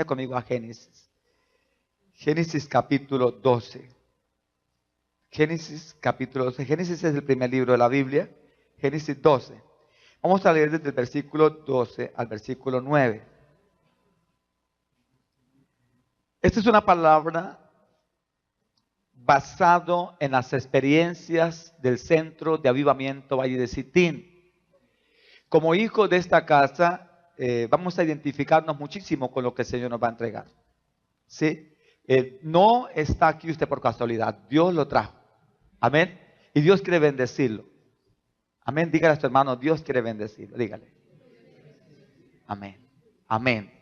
Vaya conmigo a Génesis. Génesis capítulo 12. Génesis capítulo 12. Génesis es el primer libro de la Biblia. Génesis 12. Vamos a leer desde el versículo 12 al versículo 9. Esta es una palabra basado en las experiencias del Centro de Avivamiento Valle de Sitín. Como hijos de esta casa, vamos a identificarnos muchísimo con lo que el Señor nos va a entregar. ¿Sí? No está aquí usted por casualidad, Dios lo trajo. Amén. Y Dios quiere bendecirlo. Amén. Dígale a su hermano, Dios quiere bendecirlo. Dígale. Amén. Amén.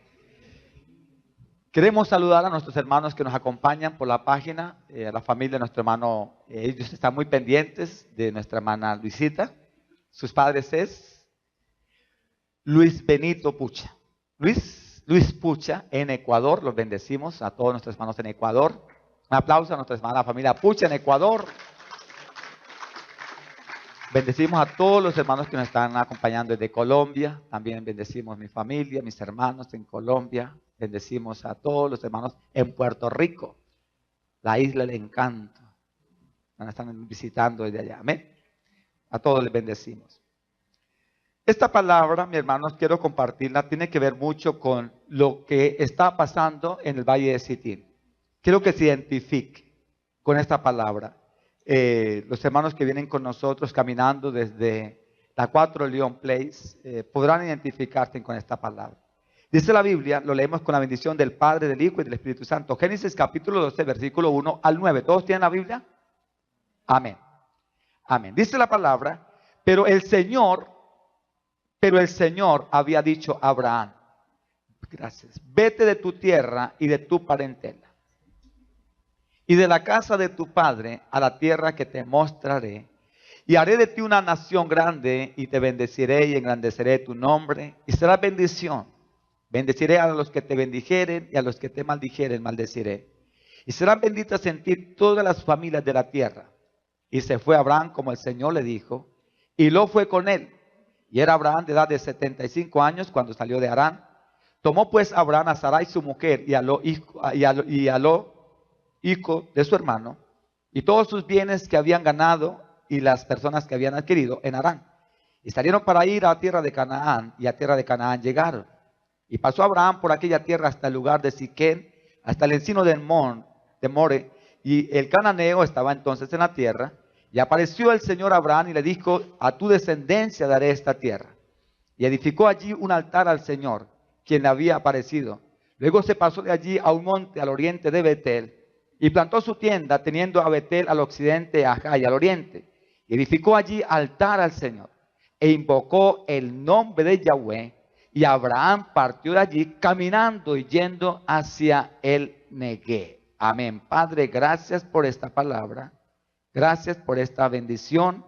Queremos saludar a nuestros hermanos que nos acompañan por la página, a la familia de nuestro hermano. Ellos están muy pendientes de nuestra hermana Luisita. Sus padres es Luis Benito Pucha. Luis Pucha en Ecuador. Los bendecimos a todos nuestros hermanos en Ecuador. Un aplauso a nuestra hermana familia Pucha en Ecuador. Bendecimos a todos los hermanos que nos están acompañando desde Colombia. También bendecimos a mi familia, mis hermanos en Colombia. Bendecimos a todos los hermanos en Puerto Rico, la isla del encanto. Nos están visitando desde allá. Amén. A todos les bendecimos. Esta palabra, mis hermanos, quiero compartirla. Tiene que ver mucho con lo que está pasando en el Valle de Sitín. Quiero que se identifique con esta palabra. Los hermanos que vienen con nosotros caminando desde la 4 León Place podrán identificarse con esta palabra. Dice la Biblia, lo leemos con la bendición del Padre, del Hijo y del Espíritu Santo. Génesis capítulo 12, versículo 1 al 9. ¿Todos tienen la Biblia? Amén. Amén. Dice la palabra, pero el Señor había dicho a Abraham, gracias, vete de tu tierra y de tu parentela, y de la casa de tu padre a la tierra que te mostraré, y haré de ti una nación grande, y te bendeciré y engrandeceré tu nombre, y será bendición. Bendeciré a los que te bendijeren, y a los que te maldijeren maldeciré. Y serán benditas en ti todas las familias de la tierra. Y se fue Abraham como el Señor le dijo, y Lot fue con él. Y era Abraham de edad de 75 años cuando salió de Harán. Tomó pues Abraham a Sarai su mujer, y a Lot hijo de su hermano, y todos sus bienes que habían ganado, y las personas que habían adquirido en Harán. Y salieron para ir a tierra de Canaán, y a tierra de Canaán llegaron. Y pasó Abraham por aquella tierra hasta el lugar de Siquén, hasta el encino de More, y el cananeo estaba entonces en la tierra. Y apareció el Señor a Abraham y le dijo, a tu descendencia daré esta tierra. Y edificó allí un altar al Señor, quien le había aparecido. Luego se pasó de allí a un monte al oriente de Betel, y plantó su tienda, teniendo a Betel al occidente, a Jai al oriente. Y edificó allí altar al Señor, e invocó el nombre de Yahweh. Y Abraham partió de allí caminando y yendo hacia el Neguev. Amén. Padre, gracias por esta palabra. Gracias por esta bendición.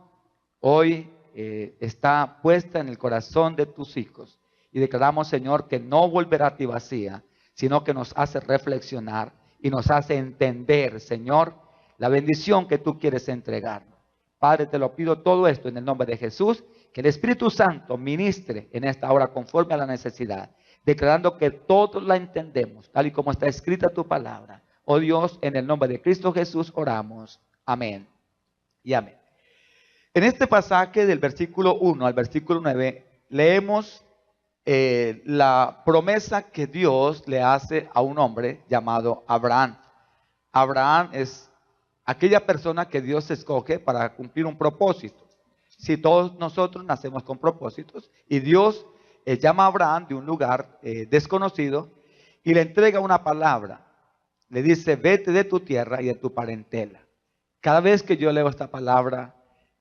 Hoy está puesta en el corazón de tus hijos. Y declaramos, Señor, que no volverá a ti vacía, sino que nos hace reflexionar y nos hace entender, Señor, la bendición que tú quieres entregarnos. Padre, te lo pido todo esto en el nombre de Jesús. Que el Espíritu Santo ministre en esta hora conforme a la necesidad, declarando que todos la entendemos, tal y como está escrita tu palabra. Oh Dios, en el nombre de Cristo Jesús oramos. Amén y amén. En este pasaje del versículo 1 al versículo 9, leemos la promesa que Dios le hace a un hombre llamado Abraham. Abraham es aquella persona que Dios escoge para cumplir un propósito. Si todos nosotros nacemos con propósitos, y Dios llama a Abraham de un lugar desconocido y le entrega una palabra. Le dice, vete de tu tierra y de tu parentela. Cada vez que yo leo esta palabra,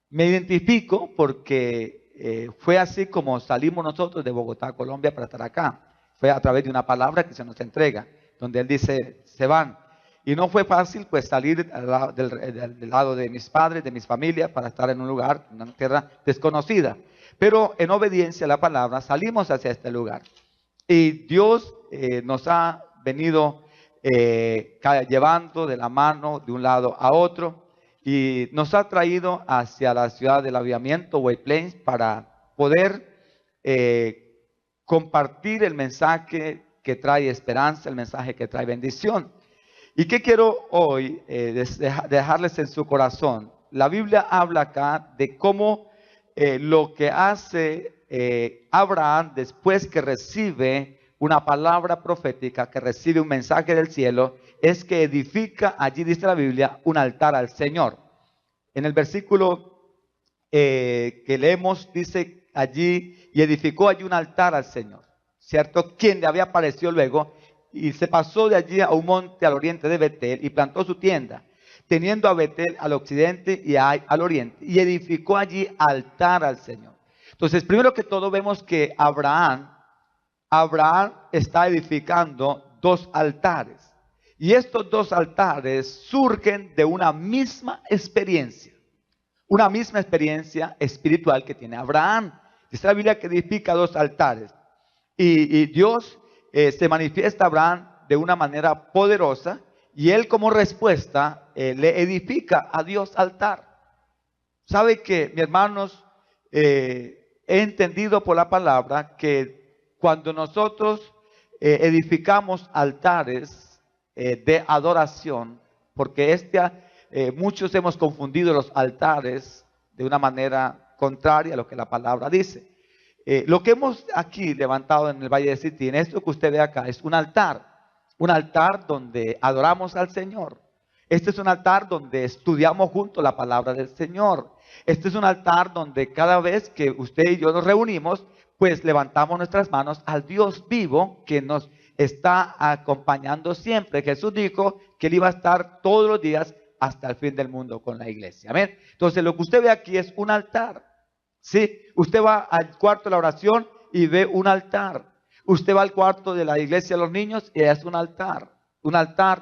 me identifico porque fue así como salimos nosotros de Bogotá, Colombia, para estar acá. Fue a través de una palabra que se nos entrega, donde Él dice, se van. Y no fue fácil pues salir del lado de mis padres, de mis familias, para estar en un lugar, en una tierra desconocida. Pero en obediencia a la palabra salimos hacia este lugar. Y Dios nos ha venido llevando de la mano de un lado a otro. Y nos ha traído hacia la ciudad del avivamiento, White Plains, para poder compartir el mensaje que trae esperanza, el mensaje que trae bendición. ¿Y qué quiero hoy dejarles en su corazón? La Biblia habla acá de cómo lo que hace Abraham después que recibe una palabra profética, que recibe un mensaje del cielo, es que edifica, allí dice la Biblia, un altar al Señor. En el versículo que leemos dice allí, y edificó allí un altar al Señor, ¿cierto? Quien le había aparecido luego, y se pasó de allí a un monte al oriente de Betel y plantó su tienda, teniendo a Betel al occidente y a Ai al oriente, y edificó allí altar al Señor. Entonces, primero que todo vemos que Abraham está edificando dos altares. Y estos dos altares surgen de una misma experiencia espiritual que tiene Abraham. Dice la Biblia que edifica dos altares. Y Dios se manifiesta a Abraham de una manera poderosa, y él como respuesta le edifica a Dios altar. ¿Sabe que, mis hermanos, he entendido por la palabra que cuando nosotros edificamos altares de adoración, porque muchos hemos confundido los altares de una manera contraria a lo que la palabra dice. Lo que hemos aquí levantado en el Valle de Sitín, esto que usted ve acá, es un altar donde adoramos al Señor. Este es un altar donde estudiamos juntos la palabra del Señor. Este es un altar donde cada vez que usted y yo nos reunimos, pues levantamos nuestras manos al Dios vivo que nos está acompañando siempre. Jesús dijo que Él iba a estar todos los días hasta el fin del mundo con la iglesia. Amén. Entonces lo que usted ve aquí es un altar. ¿Sí? Usted va al cuarto de la oración y ve un altar. Usted va al cuarto de la iglesia de los niños y es un altar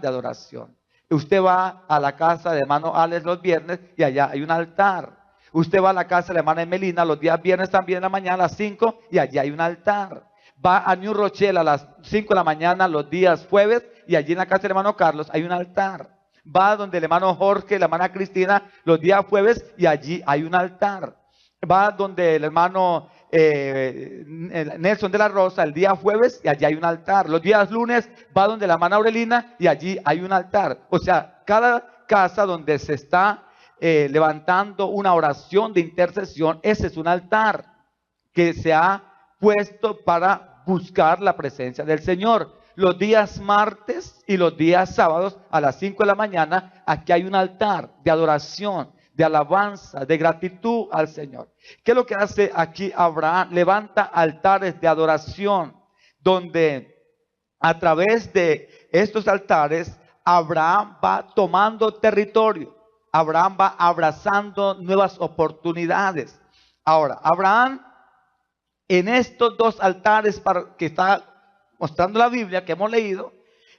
de adoración. Usted va a la casa de hermano Alex los viernes y allá hay un altar. Usted va a la casa de la hermana Emelina los días viernes también en la mañana a las 5 y allí hay un altar. Va a New Rochelle a las 5 de la mañana los días jueves y allí en la casa del hermano Carlos hay un altar. Va donde el hermano Jorge y la hermana Cristina los días jueves y allí hay un altar. Va donde el hermano Nelson de la Rosa el día jueves y allí hay un altar. Los días lunes va donde la hermana Aurelina y allí hay un altar. O sea, cada casa donde se está levantando una oración de intercesión, ese es un altar que se ha puesto para buscar la presencia del Señor. Los días martes y los días sábados a las 5 de la mañana, aquí hay un altar de adoración, de alabanza, de gratitud al Señor. ¿Qué es lo que hace aquí Abraham? Levanta altares de adoración, donde a través de estos altares, Abraham va tomando territorio. Abraham va abrazando nuevas oportunidades. Ahora, Abraham, en estos dos altares que está mostrando la Biblia que hemos leído,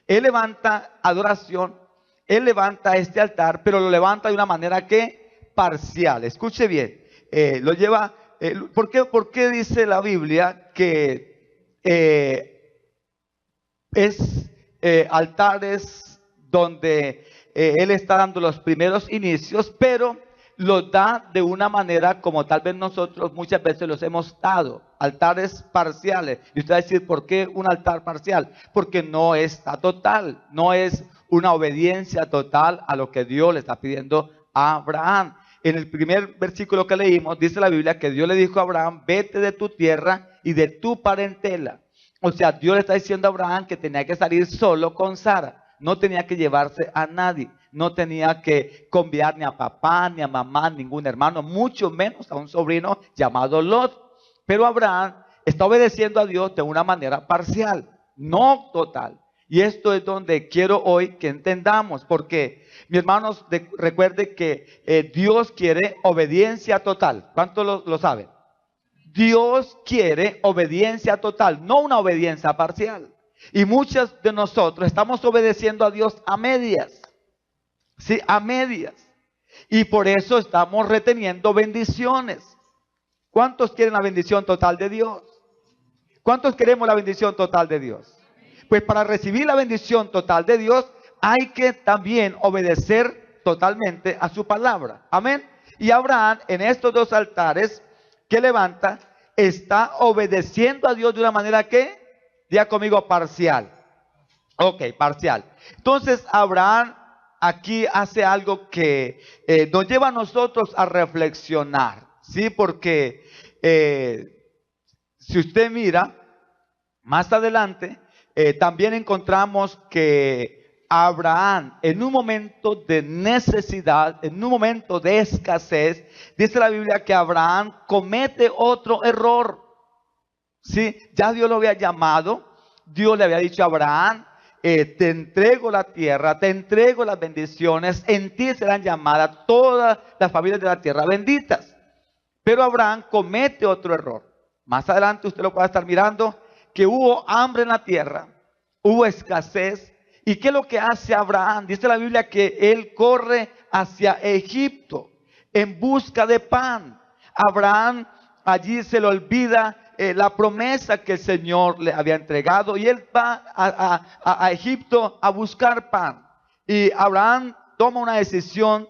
él levanta adoración, él levanta este altar, pero lo levanta de una manera que parcial. Escuche bien, lo lleva, ¿por qué dice la Biblia que es altares donde él está dando los primeros inicios, pero los da de una manera como tal vez nosotros muchas veces los hemos dado, altares parciales? Y usted va a decir, ¿por qué un altar parcial? Porque no está total, no es una obediencia total a lo que Dios le está pidiendo a Abraham. En el primer versículo que leímos, dice la Biblia que Dios le dijo a Abraham, vete de tu tierra y de tu parentela. O sea, Dios le está diciendo a Abraham que tenía que salir solo con Sara, no tenía que llevarse a nadie. No tenía que convidar ni a papá, ni a mamá, ningún hermano, mucho menos a un sobrino llamado Lot. Pero Abraham está obedeciendo a Dios de una manera parcial, no total. Y esto es donde quiero hoy que entendamos, porque, mis hermanos, recuerde que Dios quiere obediencia total. ¿Cuántos lo saben? Dios quiere obediencia total, no una obediencia parcial. Y muchos de nosotros estamos obedeciendo a Dios a medias. Sí, a medias. Y por eso estamos reteniendo bendiciones. ¿Cuántos quieren la bendición total de Dios? ¿Cuántos queremos la bendición total de Dios? Pues para recibir la bendición total de Dios hay que también obedecer totalmente a su palabra. Amén. Y Abraham en estos dos altares que levanta está obedeciendo a Dios de una manera que Diga conmigo parcial. Ok, parcial. Entonces Abraham aquí hace algo que nos lleva a nosotros a reflexionar, ¿sí? Porque si usted mira más adelante, también encontramos que Abraham, en un momento de necesidad, en un momento de escasez, dice la Biblia que Abraham comete otro error. ¿Sí? Ya Dios lo había llamado, Dios le había dicho a Abraham, te entrego la tierra, te entrego las bendiciones, en ti serán llamadas todas las familias de la tierra benditas. Pero Abraham comete otro error. Más adelante usted lo puede estar mirando, que hubo hambre en la tierra, hubo escasez. ¿Y qué es lo que hace Abraham? Dice la Biblia que él corre hacia Egipto en busca de pan. Abraham allí se le olvida la promesa que el Señor le había entregado y él va a Egipto a buscar pan. Y Abraham toma una decisión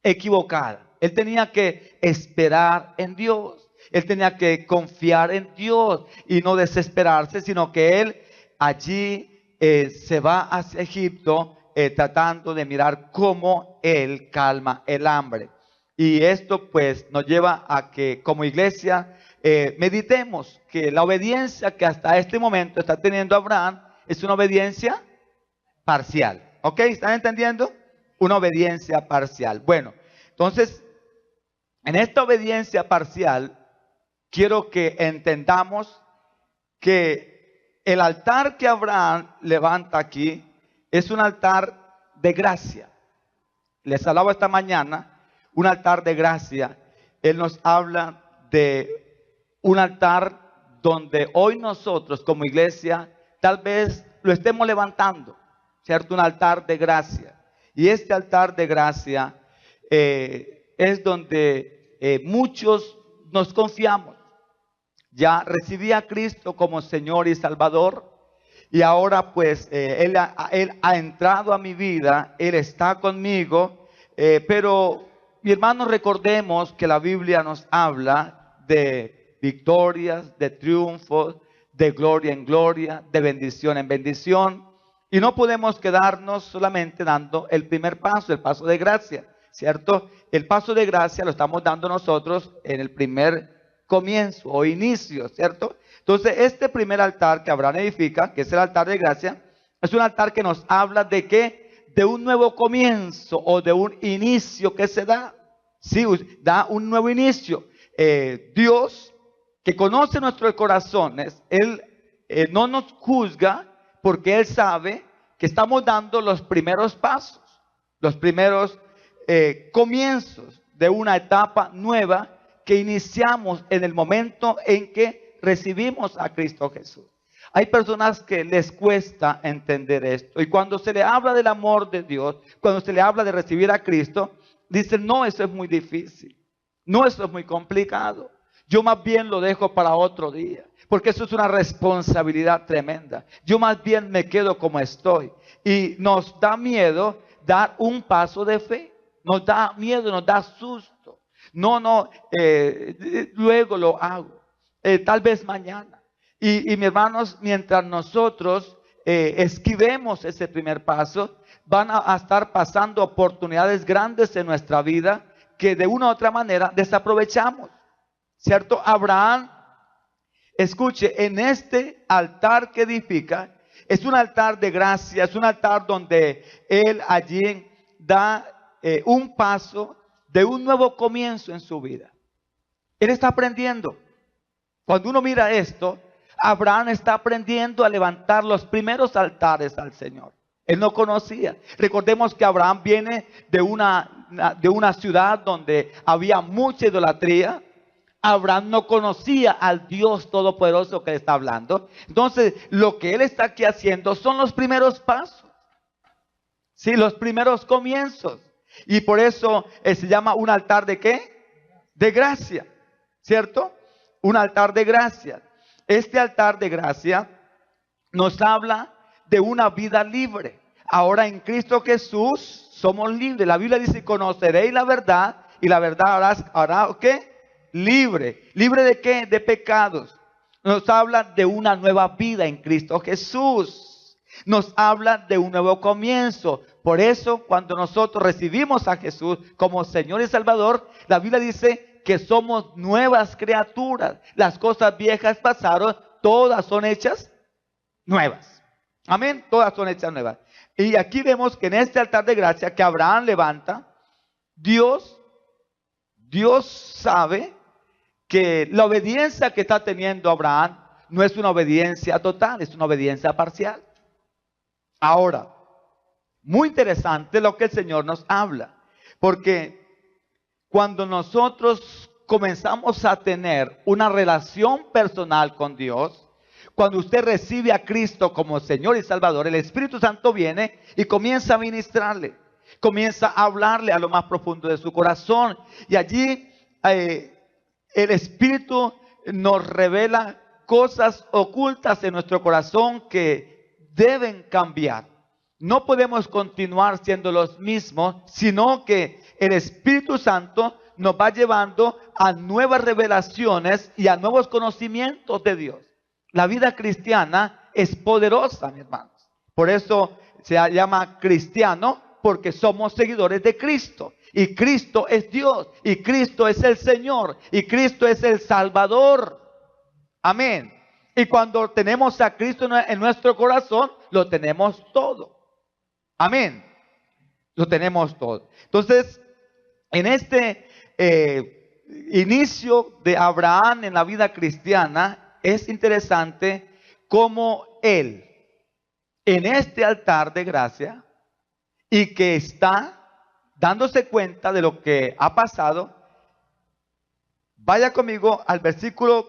equivocada. Él tenía que esperar en Dios. Él tenía que confiar en Dios y no desesperarse, sino que él allí se va hacia Egipto tratando de mirar cómo él calma el hambre. Y esto pues nos lleva a que como iglesia meditemos que la obediencia que hasta este momento está teniendo Abraham es una obediencia parcial. ¿Ok? ¿Están entendiendo? Una obediencia parcial. Bueno, entonces, en esta obediencia parcial, quiero que entendamos que el altar que Abraham levanta aquí es un altar de gracia. Les hablaba esta mañana, un altar de gracia. Él nos habla de un altar donde hoy nosotros como iglesia tal vez lo estemos levantando, ¿cierto? Un altar de gracia. Y este altar de gracia es donde muchos nos confiamos. Ya recibí a Cristo como Señor y Salvador y ahora pues Él ha entrado a mi vida, Él está conmigo, pero mi hermano, recordemos que la Biblia nos habla de victorias, de triunfos, de gloria en gloria, de bendición en bendición. Y no podemos quedarnos solamente dando el primer paso, el paso de gracia, ¿cierto? El paso de gracia lo estamos dando nosotros en el primer comienzo o inicio, ¿cierto? Entonces, este primer altar que Abraham edifica, que es el altar de gracia, es un altar que nos habla de ¿qué? De un nuevo comienzo o de un inicio que se da. Sí, da un nuevo inicio. Dios, que conoce nuestros corazones, Él no nos juzga porque Él sabe que estamos dando los primeros pasos, los primeros comienzos de una etapa nueva que iniciamos en el momento en que recibimos a Cristo Jesús. Hay personas que les cuesta entender esto y cuando se le habla del amor de Dios, cuando se le habla de recibir a Cristo, dicen, no, eso es muy difícil, no, eso es muy complicado. Yo más bien lo dejo para otro día, porque eso es una responsabilidad tremenda. Yo más bien me quedo como estoy. Y nos da miedo dar un paso de fe. Nos da miedo, nos da susto. Luego lo hago. Tal vez mañana. Y mis hermanos, mientras nosotros esquivemos ese primer paso, van a estar pasando oportunidades grandes en nuestra vida que de una u otra manera desaprovechamos. ¿Cierto? Abraham, escuche, en este altar que edifica, es un altar de gracia, es un altar donde él allí da un paso de un nuevo comienzo en su vida. Él está aprendiendo. Cuando uno mira esto, Abraham está aprendiendo a levantar los primeros altares al Señor. Él no conocía. Recordemos que Abraham viene de una ciudad donde había mucha idolatría. Abraham no conocía al Dios Todopoderoso que le está hablando. Entonces, lo que él está aquí haciendo son los primeros pasos. Sí, los primeros comienzos. Y por eso se llama un altar de ¿qué? De gracia, ¿cierto? Un altar de gracia. Este altar de gracia nos habla de una vida libre. Ahora en Cristo Jesús somos libres. La Biblia dice, conoceréis la verdad y la verdad hará ¿qué? Libre. ¿Libre de qué? De pecados. Nos habla de una nueva vida en Cristo Jesús. Nos habla de un nuevo comienzo. Por eso, cuando nosotros recibimos a Jesús como Señor y Salvador, la Biblia dice que somos nuevas criaturas. Las cosas viejas pasaron, todas son hechas nuevas. Amén, todas son hechas nuevas. Y aquí vemos que en este altar de gracia que Abraham levanta, Dios sabe que la obediencia que está teniendo Abraham no es una obediencia total, es una obediencia parcial. Ahora, muy interesante lo que el Señor nos habla, porque cuando nosotros comenzamos a tener una relación personal con Dios, cuando usted recibe a Cristo como Señor y Salvador, el Espíritu Santo viene y comienza a ministrarle, comienza a hablarle a lo más profundo de su corazón. Y allí el Espíritu nos revela cosas ocultas en nuestro corazón que deben cambiar. No podemos continuar siendo los mismos, sino que el Espíritu Santo nos va llevando a nuevas revelaciones y a nuevos conocimientos de Dios. La vida cristiana es poderosa, mis hermanos. Por eso se llama cristiano, porque somos seguidores de Cristo. Y Cristo es Dios, y Cristo es el Señor, y Cristo es el Salvador. Amén. Y cuando tenemos a Cristo en nuestro corazón, lo tenemos todo. Amén. Lo tenemos todo. Entonces, en este inicio de Abraham en la vida cristiana, es interesante cómo él, en este altar de gracia, y que está dándose cuenta de lo que ha pasado. Vaya conmigo al versículo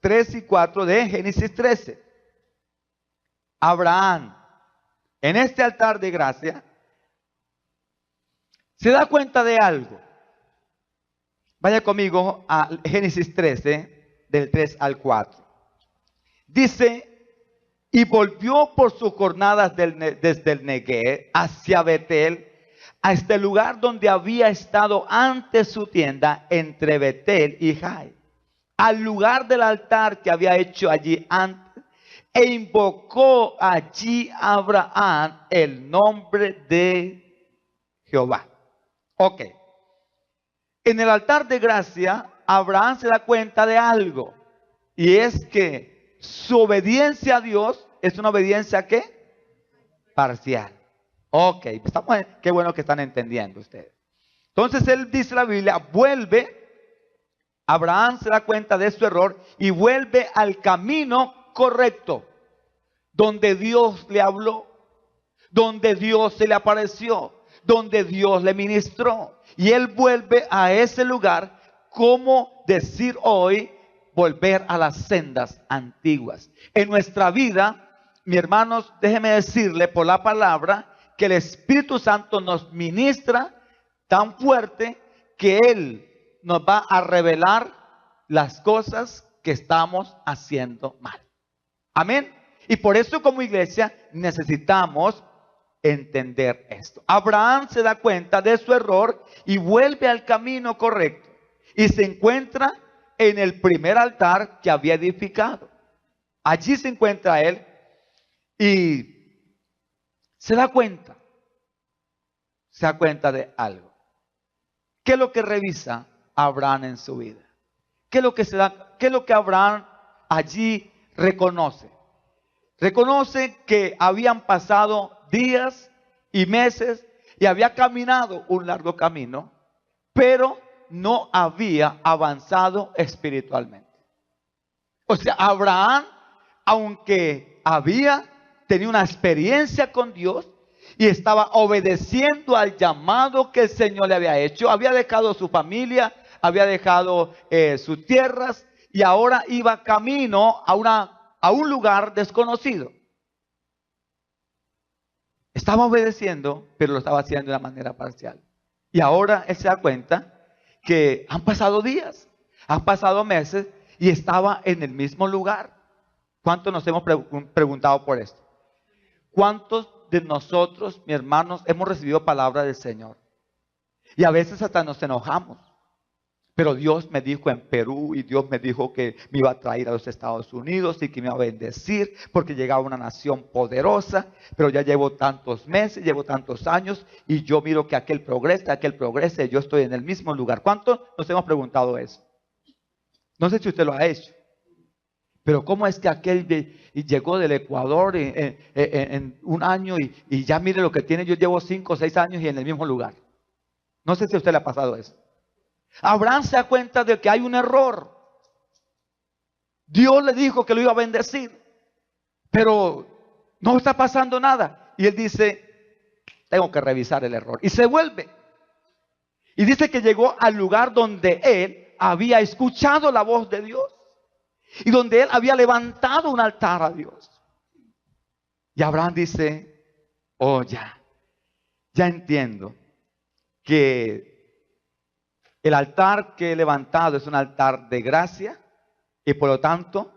3 y 4 de Génesis 13. Abraham, en este altar de gracia, se da cuenta de algo. Vaya conmigo a Génesis 13, del 3 al 4. Dice: y volvió por sus jornadas desde el Neguev hacia Betel, a este lugar donde había estado antes su tienda entre Betel y Jai, al lugar del altar que había hecho allí antes, e invocó allí a Abraham el nombre de Jehová. Ok. En el altar de gracia, Abraham se da cuenta de algo, y es que su obediencia a Dios es una obediencia ¿qué? Parcial. Ok, qué bueno que están entendiendo ustedes. Entonces él dice la Biblia, Abraham se da cuenta de su error y vuelve al camino correcto, donde Dios le habló, donde Dios se le apareció, donde Dios le ministró. Y él vuelve a ese lugar, como decir hoy, volver a las sendas antiguas. En nuestra vida, mis hermanos, déjenme decirle por la palabra que el Espíritu Santo nos ministra tan fuerte que Él nos va a revelar las cosas que estamos haciendo mal. Amén. Y por eso como iglesia necesitamos entender esto. Abraham se da cuenta de su error y vuelve al camino correcto. Y se encuentra en el primer altar que había edificado. Allí se encuentra él y se da cuenta de algo. ¿Qué es lo que revisa Abraham en su vida? ¿Qué es lo que Abraham allí reconoce? Reconoce que habían pasado días y meses y había caminado un largo camino, pero no había avanzado espiritualmente. O sea, Abraham, aunque había tenido una experiencia con Dios y estaba obedeciendo al llamado que el Señor le había hecho, había dejado su familia, había dejado sus tierras y ahora iba camino a un lugar desconocido. Estaba obedeciendo, pero lo estaba haciendo de una manera parcial. Y ahora él se da cuenta que han pasado días, han pasado meses y estaba en el mismo lugar. ¿Cuántos nos hemos preguntado por esto? ¿Cuántos de nosotros, mis hermanos, hemos recibido palabra del Señor? Y a veces hasta nos enojamos. Pero Dios me dijo en Perú y Dios me dijo que me iba a traer a los Estados Unidos y que me iba a bendecir porque llegaba una nación poderosa. Pero ya llevo tantos meses, llevo tantos años y yo miro que aquel progresa y yo estoy en el mismo lugar. ¿Cuántos nos hemos preguntado eso? No sé si usted lo ha hecho. Pero ¿cómo es que aquel llegó del Ecuador en un año y ya mire lo que tiene? Yo llevo 5 o 6 años y en el mismo lugar. No sé si a usted le ha pasado eso. Abraham se da cuenta de que hay un error. Dios le dijo que lo iba a bendecir, pero no está pasando nada. Y él dice, tengo que revisar el error. Y se vuelve. Y dice que llegó al lugar donde él había escuchado la voz de Dios. Y donde él había levantado un altar a Dios. Y Abraham dice, oh ya entiendo que el altar que he levantado es un altar de gracia y por lo tanto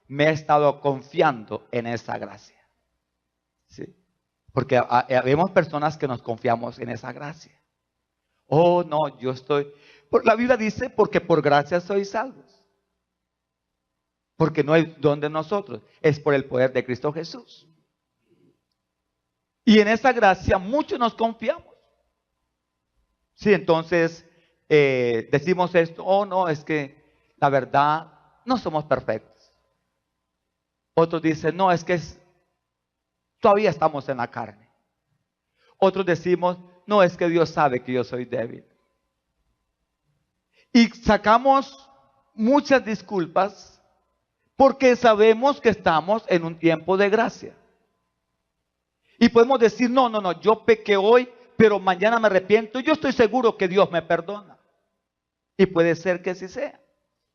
me he estado confiando en esa gracia. ¿Sí? Porque vemos personas que nos confiamos en esa gracia. Oh no, la Biblia dice, porque por gracia sois salvos. Porque no es don de nosotros, es por el poder de Cristo Jesús. Y en esa gracia muchos nos confiamos. Sí, entonces decimos esto, oh no, es que la verdad no somos perfectos. Otros dicen, no, es que todavía estamos en la carne. Otros decimos, no, es que Dios sabe que yo soy débil. Y sacamos muchas disculpas porque sabemos que estamos en un tiempo de gracia. Y podemos decir, no, yo pequé hoy, pero mañana me arrepiento. Yo estoy seguro que Dios me perdona. Y puede ser que sí sea.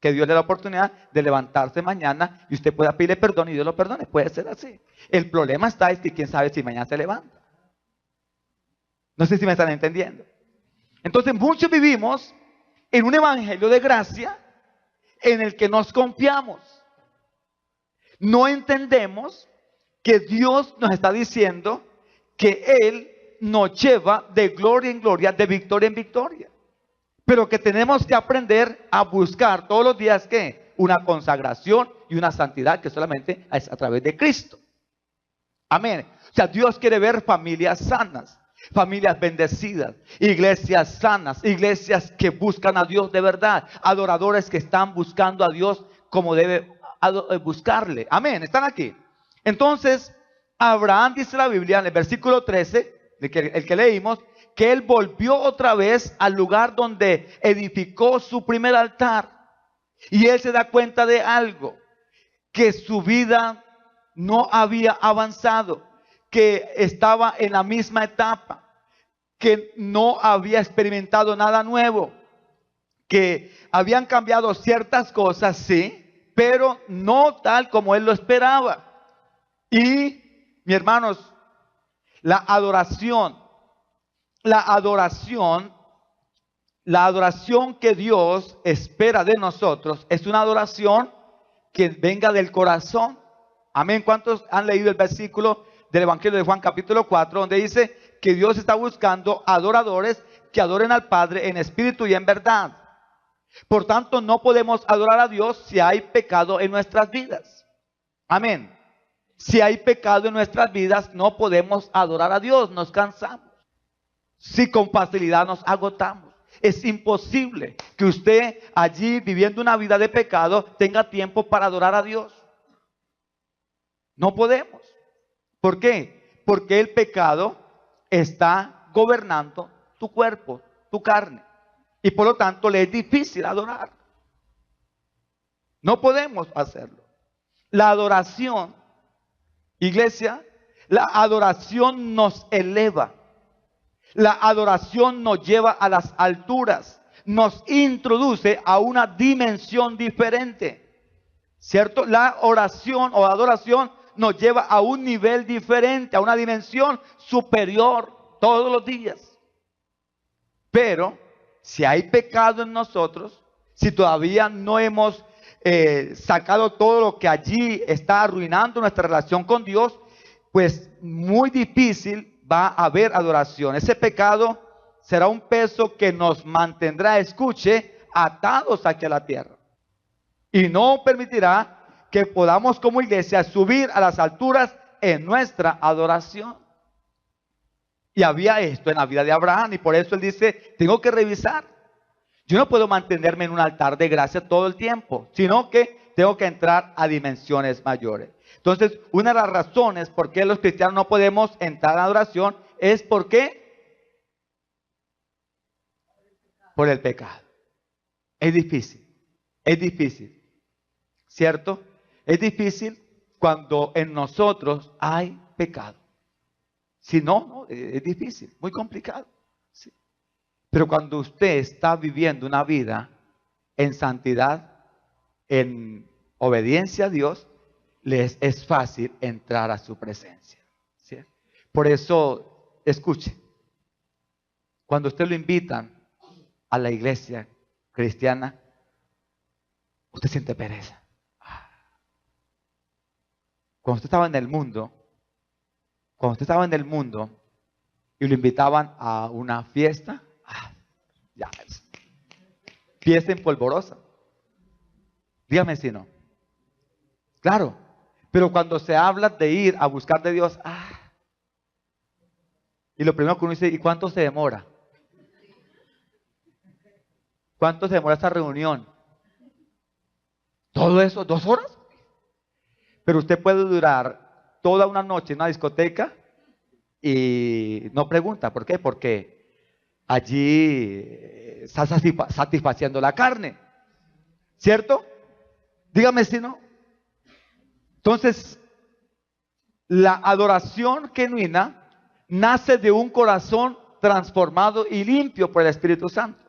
Que Dios le da la oportunidad de levantarse mañana y usted pueda pedirle perdón y Dios lo perdone. Puede ser así. El problema es que quién sabe si mañana se levanta. No sé si me están entendiendo. Entonces muchos vivimos en un evangelio de gracia en el que nos confiamos. No entendemos que Dios nos está diciendo que Él nos lleva de gloria en gloria, de victoria en victoria. Pero que tenemos que aprender a buscar todos los días, ¿qué? Una consagración y una santidad que solamente es a través de Cristo. Amén. O sea, Dios quiere ver familias sanas, familias bendecidas, iglesias sanas, iglesias que buscan a Dios de verdad, adoradores que están buscando a Dios como debe buscarle. Amén. ¿Están aquí? Entonces, Abraham, dice la Biblia en el versículo 13, el que leímos, que él volvió otra vez al lugar donde edificó su primer altar. Y él se da cuenta de algo, que su vida no había avanzado, que estaba en la misma etapa, que no había experimentado nada nuevo, que habían cambiado ciertas cosas, sí, pero no tal como él lo esperaba. Y, mis hermanos, la adoración que Dios espera de nosotros es una adoración que venga del corazón. Amén. ¿Cuántos han leído el versículo del Evangelio de Juan capítulo 4 donde dice que Dios está buscando adoradores que adoren al Padre en espíritu y en verdad? Por tanto, no podemos adorar a Dios si hay pecado en nuestras vidas. Amén. Si hay pecado en nuestras vidas, no podemos adorar a Dios, nos cansamos. Si con facilidad nos agotamos. Es imposible que usted allí viviendo una vida de pecado tenga tiempo para adorar a Dios. No podemos. ¿Por qué? Porque el pecado está gobernando tu cuerpo, tu carne. Y por lo tanto le es difícil adorar. No podemos hacerlo. La adoración, iglesia, la adoración nos eleva. La adoración nos lleva a las alturas, nos introduce a una dimensión diferente, ¿cierto? La oración o adoración nos lleva a un nivel diferente, a una dimensión superior todos los días. Pero si hay pecado en nosotros, si todavía no hemos sacado todo lo que allí está arruinando nuestra relación con Dios, pues muy difícil va a haber adoración. Ese pecado será un peso que nos mantendrá, escuche, atados aquí a la tierra. Y no permitirá que podamos como iglesia subir a las alturas en nuestra adoración. Y había esto en la vida de Abraham, y por eso él dice, tengo que revisar. Yo no puedo mantenerme en un altar de gracia todo el tiempo, sino que tengo que entrar a dimensiones mayores. Entonces, una de las razones por qué los cristianos no podemos entrar a adoración es porque por el pecado. Es difícil, ¿cierto? Es difícil cuando en nosotros hay pecado. Si no, es difícil, muy complicado. ¿Sí? Pero cuando usted está viviendo una vida en santidad, en obediencia a Dios, les es fácil entrar a su presencia. ¿Sí? Por eso, escuche, cuando usted lo invitan a la iglesia cristiana, usted siente pereza. Cuando usted estaba en el mundo, y lo invitaban a una fiesta, ya es fiesta empolvorosa. Dígame si no. Claro, pero cuando se habla de ir a buscar de Dios, y lo primero que uno dice, ¿y cuánto se demora? ¿Cuánto se demora esta reunión? ¿Todo eso? ¿2 horas? Pero usted puede durar toda una noche en una discoteca y no pregunta. ¿Por qué? Porque allí está satisfaciendo la carne. ¿Cierto? Dígame si no. Entonces, la adoración genuina nace de un corazón transformado y limpio por el Espíritu Santo.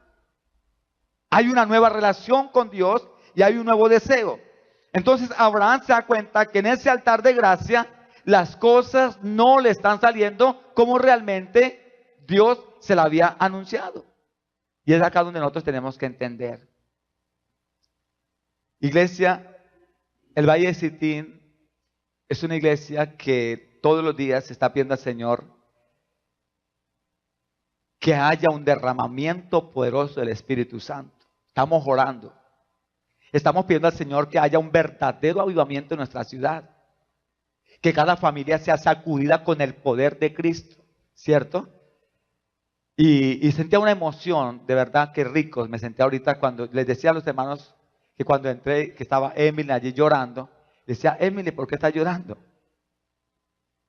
Hay una nueva relación con Dios y hay un nuevo deseo. Entonces Abraham se da cuenta que en ese altar de gracia las cosas no le están saliendo como realmente Dios se la había anunciado. Y es acá donde nosotros tenemos que entender. Iglesia, el Valle de Sitín es una iglesia que todos los días está pidiendo al Señor que haya un derramamiento poderoso del Espíritu Santo. Estamos orando. Estamos pidiendo al Señor que haya un verdadero avivamiento en nuestra ciudad. Que cada familia sea sacudida con el poder de Cristo. ¿Cierto? Y sentía una emoción, de verdad que ricos. Me sentía ahorita cuando les decía a los hermanos que cuando entré, que estaba Emily allí llorando. Decía, Emily, ¿por qué estás llorando?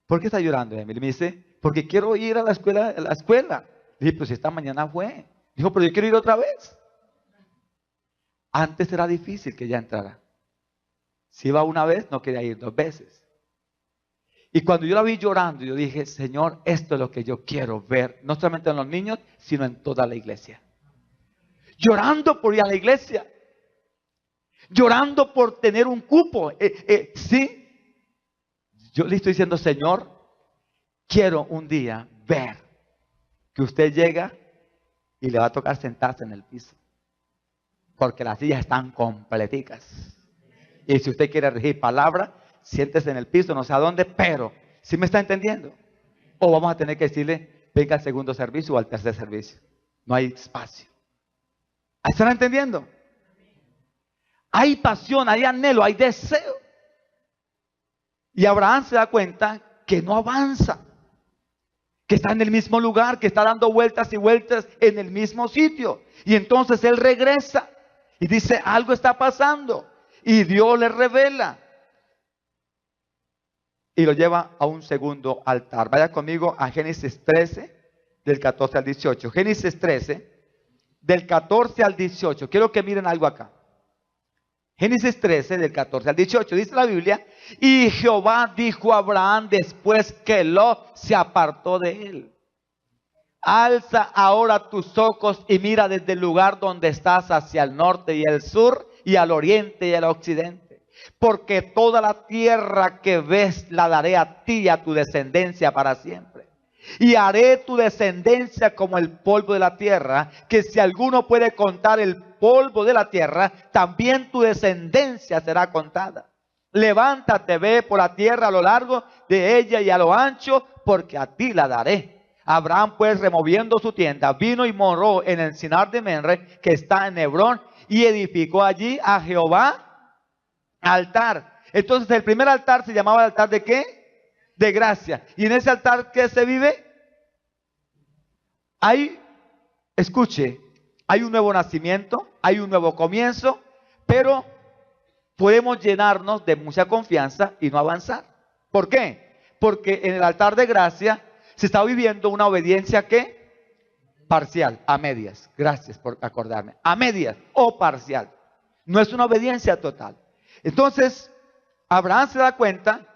¿Por qué estás llorando, Emily? Me dice, porque quiero ir a la escuela. Le dije, pues esta mañana fue. Dijo, pero yo quiero ir otra vez. Antes era difícil que ella entrara. Si iba una vez, no quería ir 2 veces. Y cuando yo la vi llorando, yo dije, Señor, esto es lo que yo quiero ver. No solamente en los niños, sino en toda la iglesia. Llorando por ir a la iglesia. Llorando por tener un cupo. Sí. Yo le estoy diciendo, Señor, quiero un día ver que usted llega y le va a tocar sentarse en el piso. Porque las sillas están completicas. Y si usted quiere regir palabra, siéntese en el piso, no sé a dónde, pero ¿sí me está entendiendo? O vamos a tener que decirle, venga al segundo servicio o al tercer servicio. No hay espacio. ¿Están entendiendo? Hay pasión, hay anhelo, hay deseo. Y Abraham se da cuenta que no avanza. Que está en el mismo lugar, que está dando vueltas y vueltas en el mismo sitio. Y entonces él regresa. Y dice, algo está pasando. Y Dios le revela. Y lo lleva a un segundo altar. Vaya conmigo a Génesis 13, del 14 al 18. Génesis 13, del 14 al 18. Quiero que miren algo acá. Génesis 13, del 14 al 18. Dice la Biblia, y Jehová dijo a Abraham después que Lot se apartó de él. Alza ahora tus ojos y mira desde el lugar donde estás hacia el norte y el sur y al oriente y al occidente. Porque toda la tierra que ves la daré a ti y a tu descendencia para siempre. Y haré tu descendencia como el polvo de la tierra, que si alguno puede contar el polvo de la tierra, también tu descendencia será contada. Levántate, ve por la tierra a lo largo de ella y a lo ancho, porque a ti la daré. Abraham pues, removiendo su tienda, vino y moró en el Sinar de Menre, que está en Hebrón, y edificó allí a Jehová altar. Entonces el primer altar se llamaba el altar ¿de qué? De gracia. Y en ese altar, ¿qué se vive? Hay, escuche, hay un nuevo nacimiento, hay un nuevo comienzo, pero podemos llenarnos de mucha confianza y no avanzar. ¿Por qué? Porque en el altar de gracia se está viviendo una obediencia que parcial, a medias. Gracias por acordarme. A medias o parcial. No es una obediencia total. Entonces, Abraham se da cuenta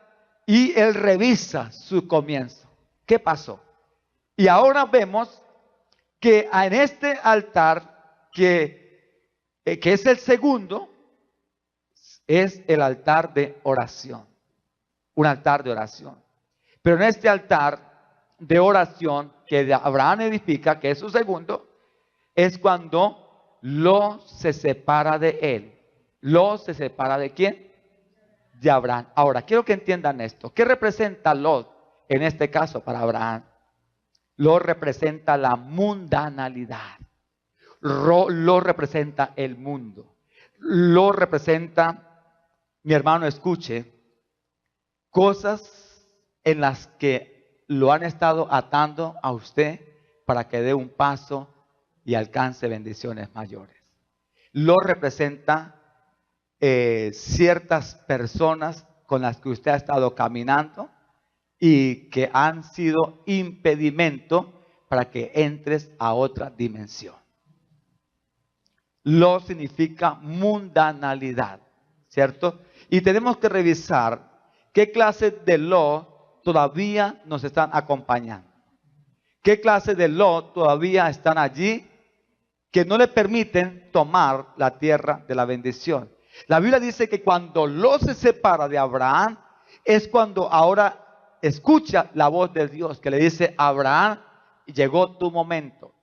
y él revisa su comienzo. ¿Qué pasó? Y ahora vemos que en este altar, que es el segundo, es el altar de oración. Un altar de oración. Pero en este altar de oración que Abraham edifica, que es su segundo, es cuando Lot se separa de él. Lot se separa ¿de quién? De Abraham. Ahora, quiero que entiendan esto. ¿Qué representa Lot en este caso para Abraham? Lot representa la mundanalidad. Lot representa el mundo. Lot representa, mi hermano, escuche, cosas en las que lo han estado atando a usted para que dé un paso y alcance bendiciones mayores. Lo representa ciertas personas con las que usted ha estado caminando y que han sido impedimento para que entres a otra dimensión. Lo significa mundanalidad, ¿cierto? Y tenemos que revisar qué clase de lo todavía nos están acompañando. ¿Qué clase de Lot todavía están allí que no le permiten tomar la tierra de la bendición? La Biblia dice que cuando Lot se separa de Abraham, es cuando ahora escucha la voz de Dios que le dice: Abraham, llegó tu momento.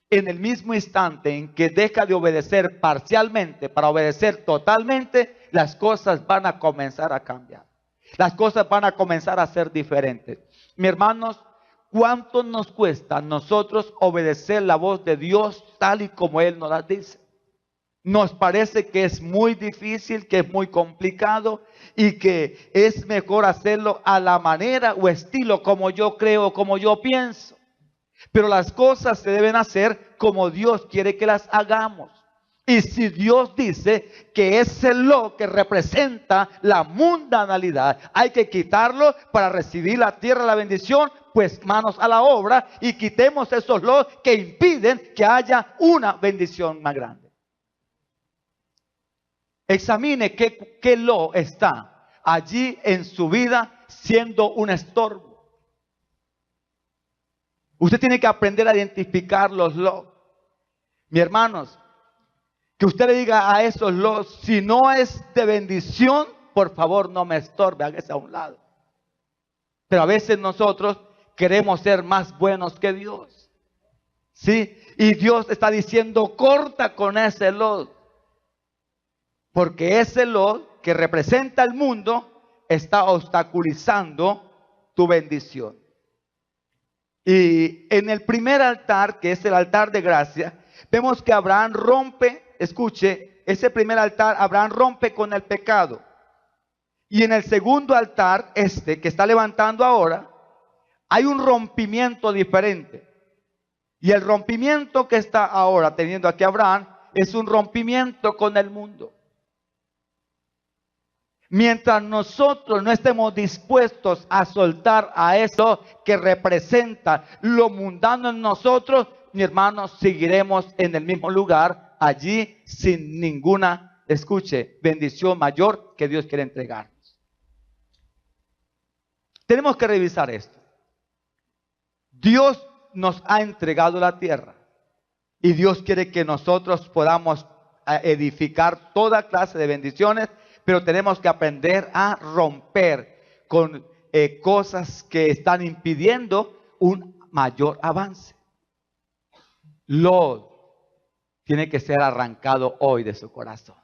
En el mismo instante en que deja de obedecer parcialmente para obedecer totalmente, las cosas van a comenzar a cambiar. Las cosas van a comenzar a ser diferentes. Mis hermanos, ¿cuánto nos cuesta a nosotros obedecer la voz de Dios tal y como Él nos la dice? Nos parece que es muy difícil, que es muy complicado y que es mejor hacerlo a la manera o estilo como yo creo, como yo pienso. Pero las cosas se deben hacer como Dios quiere que las hagamos. Y si Dios dice que es el Lot que representa la mundanalidad, hay que quitarlo para recibir la tierra de la bendición, pues manos a la obra y quitemos esos Lot que impiden que haya una bendición más grande. Examine qué Lot está allí en su vida siendo un estorbo. Usted tiene que aprender a identificar los Lot. Mis hermanos, que usted le diga a esos Lot: si no es de bendición, por favor no me estorbe, hágase a un lado. Pero a veces nosotros queremos ser más buenos que Dios. ¿Sí? Y Dios está diciendo: corta con ese Lot. Porque ese Lot que representa el mundo está obstaculizando tu bendición. Y en el primer altar, que es el altar de gracia, vemos que Abraham rompe. Escuche, ese primer altar, Abraham rompe con el pecado. Y en el segundo altar, que está levantando ahora, hay un rompimiento diferente. Y el rompimiento que está ahora teniendo aquí Abraham es un rompimiento con el mundo. Mientras nosotros no estemos dispuestos a soltar a eso que representa lo mundano en nosotros, mis hermanos, seguiremos en el mismo lugar, allí sin ninguna, escuche, bendición mayor que Dios quiere entregarnos. Tenemos que revisar esto. Dios nos ha entregado la tierra y Dios quiere que nosotros podamos edificar toda clase de bendiciones, pero tenemos que aprender a romper con cosas que están impidiendo un mayor avance. Lot tiene que ser arrancado hoy de su corazón.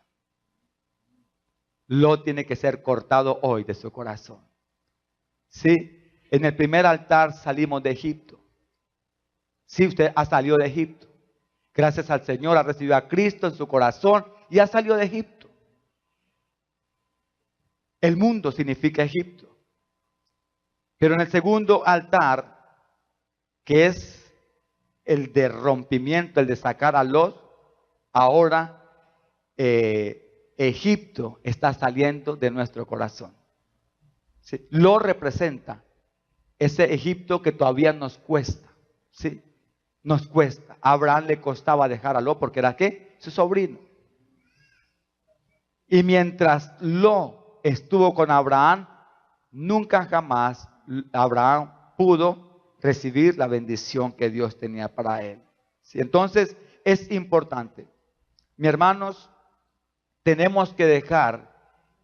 Lot tiene que ser cortado hoy de su corazón. Sí, en el primer altar salimos de Egipto. Sí, usted ha salido de Egipto. Gracias al Señor ha recibido a Cristo en su corazón y ha salido de Egipto. El mundo significa Egipto. Pero en el segundo altar, que es el de rompimiento, el de sacar a Lot, ahora Egipto está saliendo de nuestro corazón. ¿Sí? Lot representa ese Egipto que todavía nos cuesta. ¿Sí? Nos cuesta. A Abraham le costaba dejar a Lot porque era ¿qué? Su sobrino. Y mientras Lot estuvo con Abraham, nunca jamás Abraham pudo recibir la bendición que Dios tenía para él. ¿Sí? Entonces es importante, mis hermanos, tenemos que dejar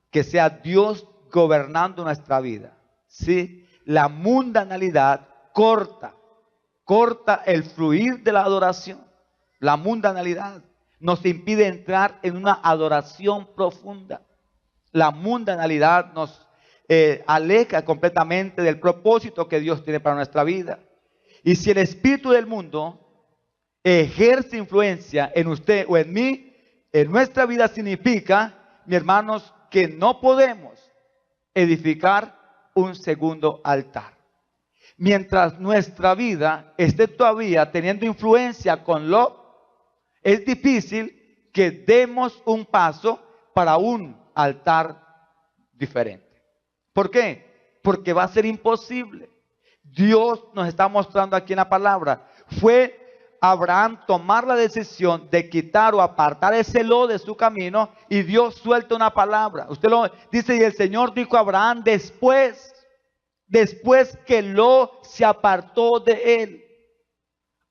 que sea Dios gobernando nuestra vida. ¿Sí? La mundanalidad corta el fluir de la adoración. La mundanalidad nos impide entrar en una adoración profunda. La mundanalidad nos aleja completamente del propósito que Dios tiene para nuestra vida. Y si el espíritu del mundo ejerce influencia en usted o en mí, en nuestra vida significa, mis hermanos, que no podemos edificar un segundo altar. Mientras nuestra vida esté todavía teniendo influencia con Lot, es difícil que demos un paso para un altar diferente. ¿Por qué? Porque va a ser imposible. Dios nos está mostrando aquí en la palabra. Fue Abraham tomar la decisión de quitar o apartar ese Lot de su camino y Dios suelta una palabra. Usted lo dice, y el Señor dijo a Abraham después que Lot se apartó de él: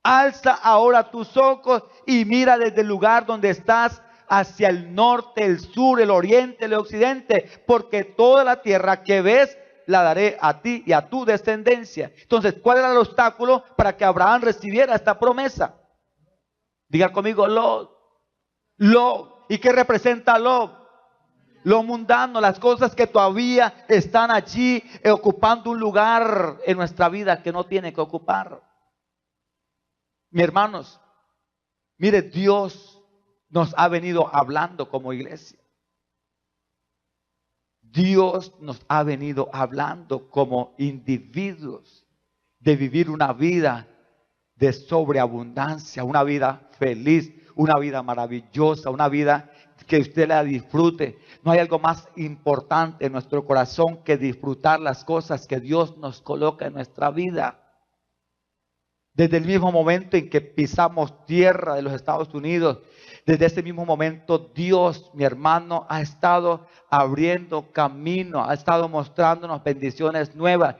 alza ahora tus ojos y mira desde el lugar donde estás hacia el norte, el sur, el oriente, el occidente, porque toda la tierra que ves la daré a ti y a tu descendencia. Entonces, ¿cuál era el obstáculo para que Abraham recibiera esta promesa? Diga conmigo, Lot. Lot. ¿Y qué representa Lot? Lo mundano, las cosas que todavía están allí ocupando un lugar en nuestra vida que no tiene que ocupar. Mis hermanos, mire, Dios nos ha venido hablando como iglesia. Dios nos ha venido hablando como individuos de vivir una vida de sobreabundancia, una vida feliz, una vida maravillosa, una vida que usted la disfrute. No hay algo más importante en nuestro corazón que disfrutar las cosas que Dios nos coloca en nuestra vida. Desde el mismo momento en que pisamos tierra de los Estados Unidos, desde ese mismo momento Dios, mi hermano, ha estado abriendo camino, ha estado mostrándonos bendiciones nuevas.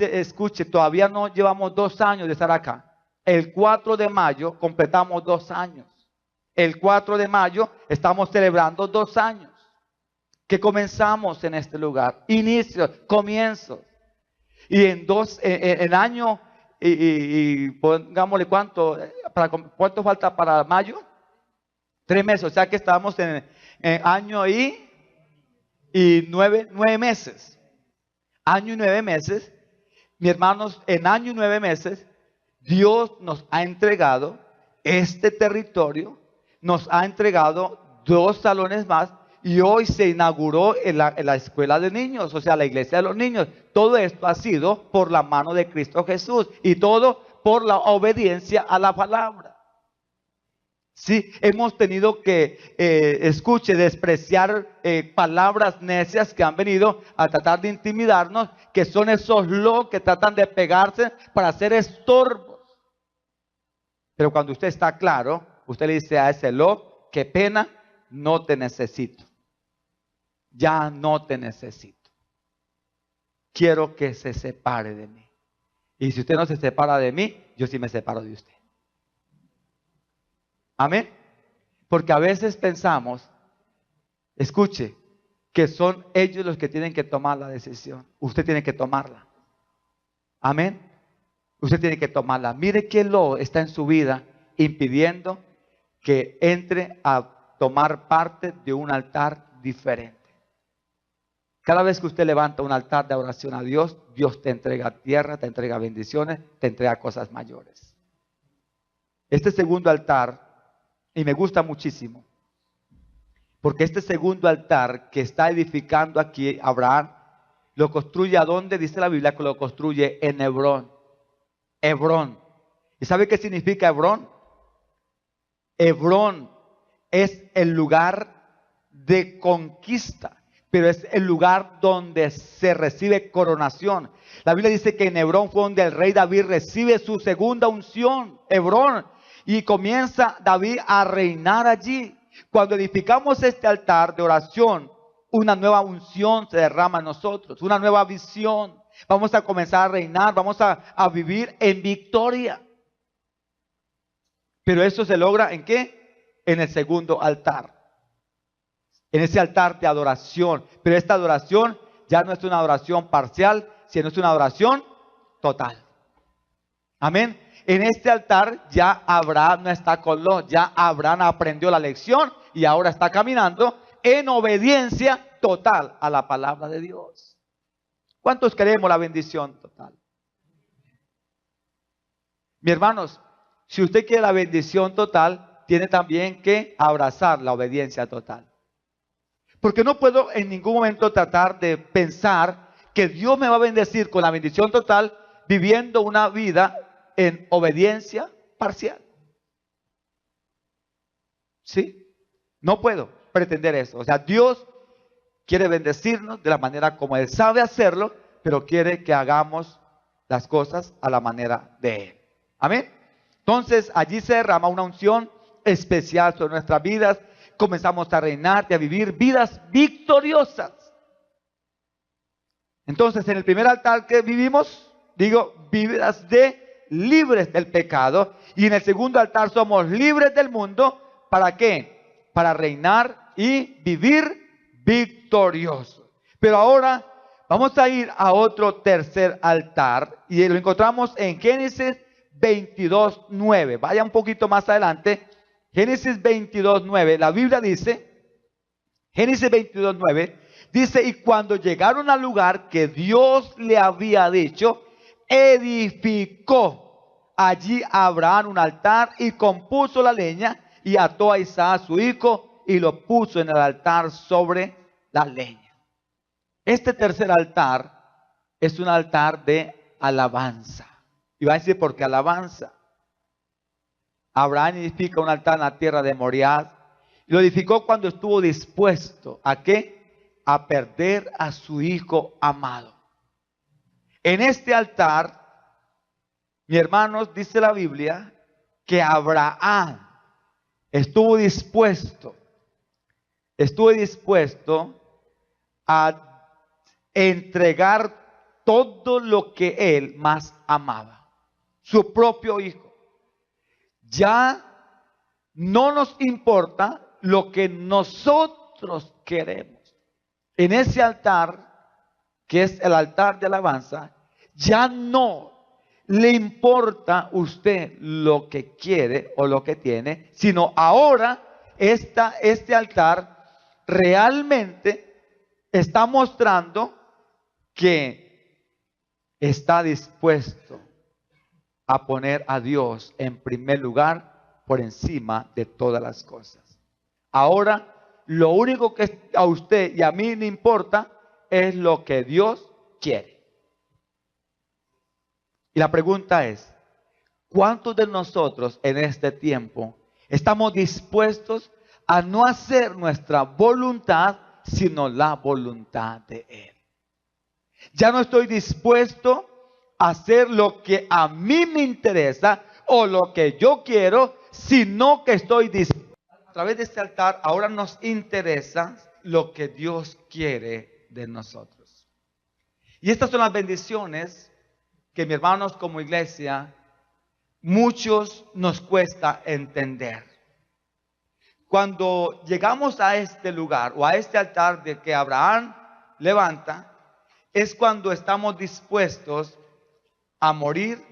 Escuche, todavía no llevamos 2 años de estar acá. El 4 de mayo completamos 2 años. El 4 de mayo estamos celebrando 2 años que comenzamos en este lugar. Comienzos. Y en año... Y pongámosle ¿cuánto falta para mayo? 3 meses, o sea que estamos en año y 9 meses. Año y 9 meses, mis hermanos, en año y 9 meses, Dios nos ha entregado este territorio, nos ha entregado 2 salones más. Y hoy se inauguró en la escuela de niños, o sea, la iglesia de los niños. Todo esto ha sido por la mano de Cristo Jesús y todo por la obediencia a la palabra. Sí, hemos tenido que, despreciar palabras necias que han venido a tratar de intimidarnos, que son esos Lot que tratan de pegarse para hacer estorbos. Pero cuando usted está claro, usted le dice a ese Lot, qué pena, no te necesito. Ya no te necesito. Quiero que se separe de mí. Y si usted no se separa de mí, yo sí me separo de usted. Amén. Porque a veces pensamos, escuche, que son ellos los que tienen que tomar la decisión. Usted tiene que tomarla. Amén. Usted tiene que tomarla. Mire que Lot está en su vida impidiendo que entre a tomar parte de un altar diferente. Cada vez que usted levanta un altar de oración a Dios, Dios te entrega tierra, te entrega bendiciones, te entrega cosas mayores. Este segundo altar, y me gusta muchísimo, porque este segundo altar que está edificando aquí Abraham, lo construye ¿a dónde? Dice la Biblia que lo construye en Hebrón. Hebrón. ¿Y sabe qué significa Hebrón? Hebrón es el lugar de conquista, pero es el lugar donde se recibe coronación. La Biblia dice que en Hebrón fue donde el rey David recibe su segunda unción, Hebrón, y comienza David a reinar allí. Cuando edificamos este altar de oración, una nueva unción se derrama en nosotros, una nueva visión. Vamos a comenzar a reinar, vamos a vivir en victoria. Pero eso se logra ¿en qué? En el segundo altar. En ese altar de adoración. Pero esta adoración ya no es una adoración parcial, sino es una adoración total. Amén. En este altar ya Abraham no está con Lot, ya Abraham aprendió la lección y ahora está caminando en obediencia total a la palabra de Dios. ¿Cuántos queremos la bendición total? Mis hermanos, si usted quiere la bendición total, tiene también que abrazar la obediencia total. Porque no puedo en ningún momento tratar de pensar que Dios me va a bendecir con la bendición total viviendo una vida en obediencia parcial. ¿Sí? No puedo pretender eso. O sea, Dios quiere bendecirnos de la manera como Él sabe hacerlo, pero quiere que hagamos las cosas a la manera de Él. Amén. Entonces, allí se derrama una unción especial sobre nuestras vidas. Comenzamos a reinar y a vivir vidas victoriosas. Entonces, en el primer altar que vivimos, digo, vidas libres del pecado. Y en el segundo altar somos libres del mundo. ¿Para qué? Para reinar y vivir victoriosos. Pero ahora vamos a ir a otro tercer altar. Y lo encontramos en Génesis 22:9. Vaya un poquito más adelante. Génesis 22:9. La Biblia dice, Génesis 22:9, dice, y cuando llegaron al lugar que Dios le había dicho, edificó allí Abraham un altar y compuso la leña y ató a Isaac su hijo y lo puso en el altar sobre la leña. Este tercer altar es un altar de alabanza. Y va a decir, ¿por qué alabanza? Abraham edifica un altar en la tierra de Moriah. Y lo edificó cuando estuvo dispuesto ¿a qué? A perder a su hijo amado. En este altar, mis hermanos, dice la Biblia que Abraham estuvo dispuesto a entregar todo lo que él más amaba, su propio hijo. Ya no nos importa lo que nosotros queremos. En ese altar, que es el altar de alabanza, ya no le importa usted lo que quiere o lo que tiene, sino ahora este altar realmente está mostrando que está dispuesto a poner a Dios en primer lugar por encima de todas las cosas. Ahora, lo único que a usted y a mí le importa es lo que Dios quiere. Y la pregunta es, ¿cuántos de nosotros en este tiempo estamos dispuestos a no hacer nuestra voluntad, sino la voluntad de Él? Ya no estoy dispuesto a hacer lo que a mí me interesa o lo que yo quiero, sino que estoy dispuesto. A través de este altar ahora nos interesa lo que Dios quiere de nosotros. Y estas son las bendiciones que, mis hermanos, como iglesia, muchos nos cuesta entender. Cuando llegamos a este lugar o a este altar de que Abraham levanta, es cuando estamos dispuestos a morir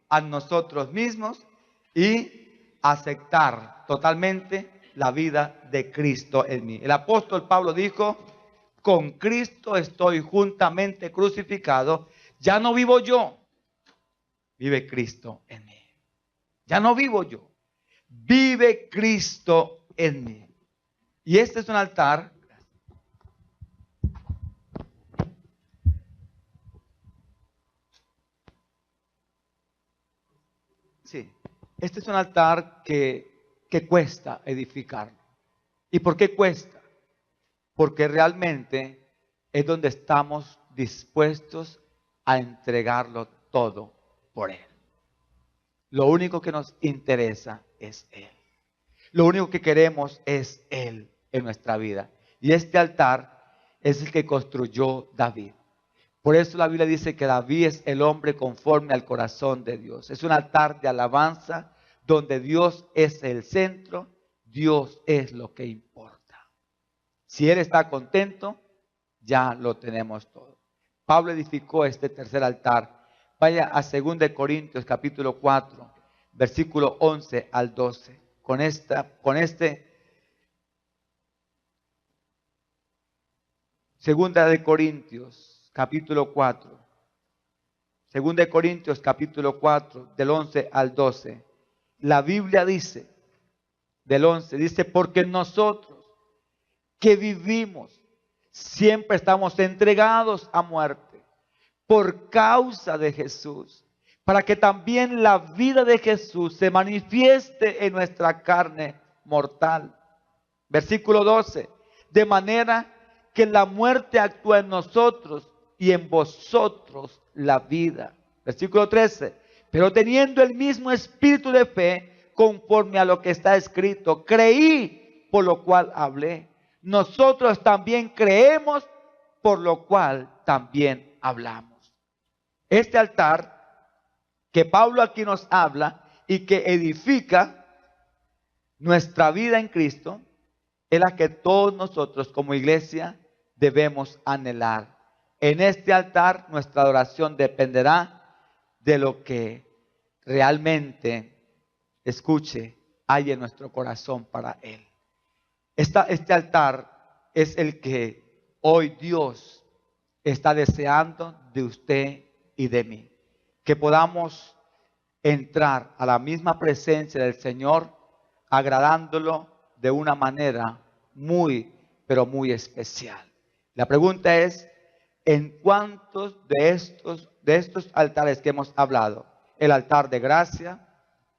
a nosotros mismos y aceptar totalmente la vida de Cristo en mí. El apóstol Pablo dijo, con Cristo estoy juntamente crucificado. Ya no vivo yo, vive Cristo en mí. Ya no vivo yo, vive Cristo en mí. Y este es un altar. Sí, este es un altar que cuesta edificar. ¿Y por qué cuesta? Porque realmente es donde estamos dispuestos a entregarlo todo por Él. Lo único que nos interesa es Él. Lo único que queremos es Él en nuestra vida. Y este altar es el que construyó David. Por eso la Biblia dice que David es el hombre conforme al corazón de Dios. Es un altar de alabanza donde Dios es el centro, Dios es lo que importa. Si Él está contento, ya lo tenemos todo. Pablo edificó este tercer altar. Vaya a 2 Corintios capítulo 4, versículo 11 al 12. Con Segunda de Corintios capítulo 4. Segunda de Corintios capítulo 4, del 11 al 12. La Biblia dice, del 11, dice, porque nosotros que vivimos siempre estamos entregados a muerte por causa de Jesús, para que también la vida de Jesús se manifieste en nuestra carne mortal. Versículo 12, de manera que la muerte actúa en nosotros y en vosotros la vida. Versículo 13, pero teniendo el mismo espíritu de fe, conforme a lo que está escrito, creí, por lo cual hablé. Nosotros también creemos, por lo cual también hablamos. Este altar que Pablo aquí nos habla y que edifica nuestra vida en Cristo, es la que todos nosotros como iglesia debemos anhelar. En este altar nuestra adoración dependerá de lo que realmente, escuche, hay en nuestro corazón para Él. Este altar es el que hoy Dios está deseando de usted y de mí. Que podamos entrar a la misma presencia del Señor, agradándolo de una manera muy, pero muy especial. La pregunta es, ¿en cuántos de estos altares que hemos hablado? ¿El altar de gracia,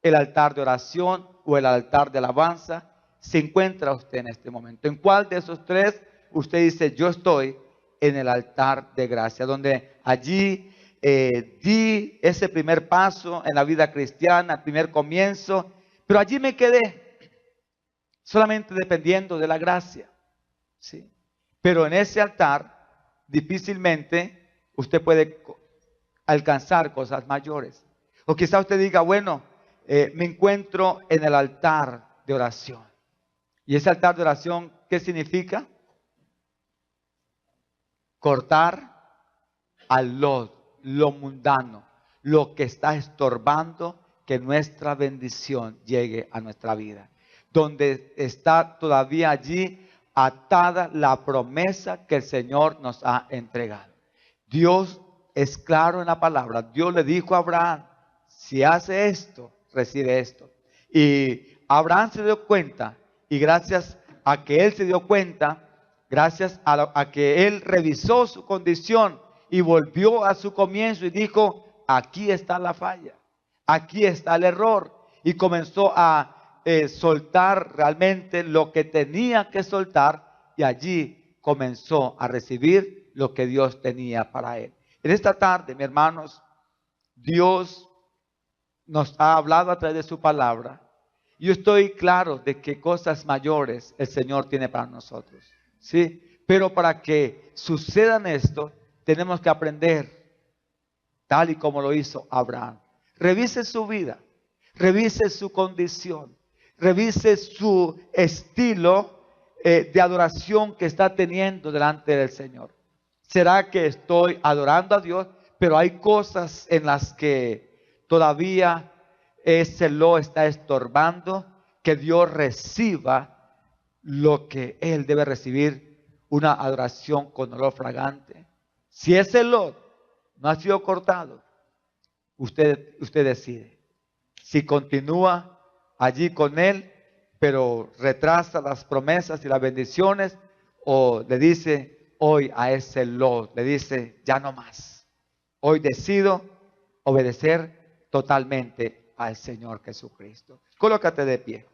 el altar de oración o el altar de alabanza se encuentra usted en este momento? ¿En cuál de esos tres usted dice, yo estoy en el altar de gracia, donde allí di ese primer paso en la vida cristiana, el primer comienzo, pero allí me quedé solamente dependiendo de la gracia, ¿sí? Pero en ese altar difícilmente usted puede alcanzar cosas mayores. O quizá usted diga, bueno, me encuentro en el altar de oración. ¿Y ese altar de oración qué significa? Cortar al lo mundano, lo que está estorbando que nuestra bendición llegue a nuestra vida. Donde está todavía allí atada la promesa que el Señor nos ha entregado. Dios es claro en la palabra. Dios le dijo a Abraham, si hace esto, recibe esto. Y Abraham se dio cuenta, y gracias a que él se dio cuenta, gracias a que él revisó su condición y volvió a su comienzo y dijo, aquí está la falla, aquí está el error. Y comenzó a soltar realmente lo que tenía que soltar, y allí comenzó a recibir lo que Dios tenía para él. En esta tarde, mis hermanos, Dios nos ha hablado a través de su palabra. Yo estoy claro de que cosas mayores el Señor tiene para nosotros, ¿sí? Pero para que sucedan esto, tenemos que aprender, tal y como lo hizo Abraham. Revise su vida, revise su condición, revise su estilo de adoración que está teniendo delante del Señor. ¿Será que estoy adorando a Dios, pero hay cosas en las que todavía ese lo está estorbando que Dios reciba lo que Él debe recibir? una adoración con olor fragante. Si ese Lot no ha sido cortado, usted decide. Si continúa allí con él, pero retrasa las promesas y las bendiciones, o le dice hoy a ese Lot, le dice ya no más. Hoy decido obedecer totalmente al Señor Jesucristo. Colócate de pie.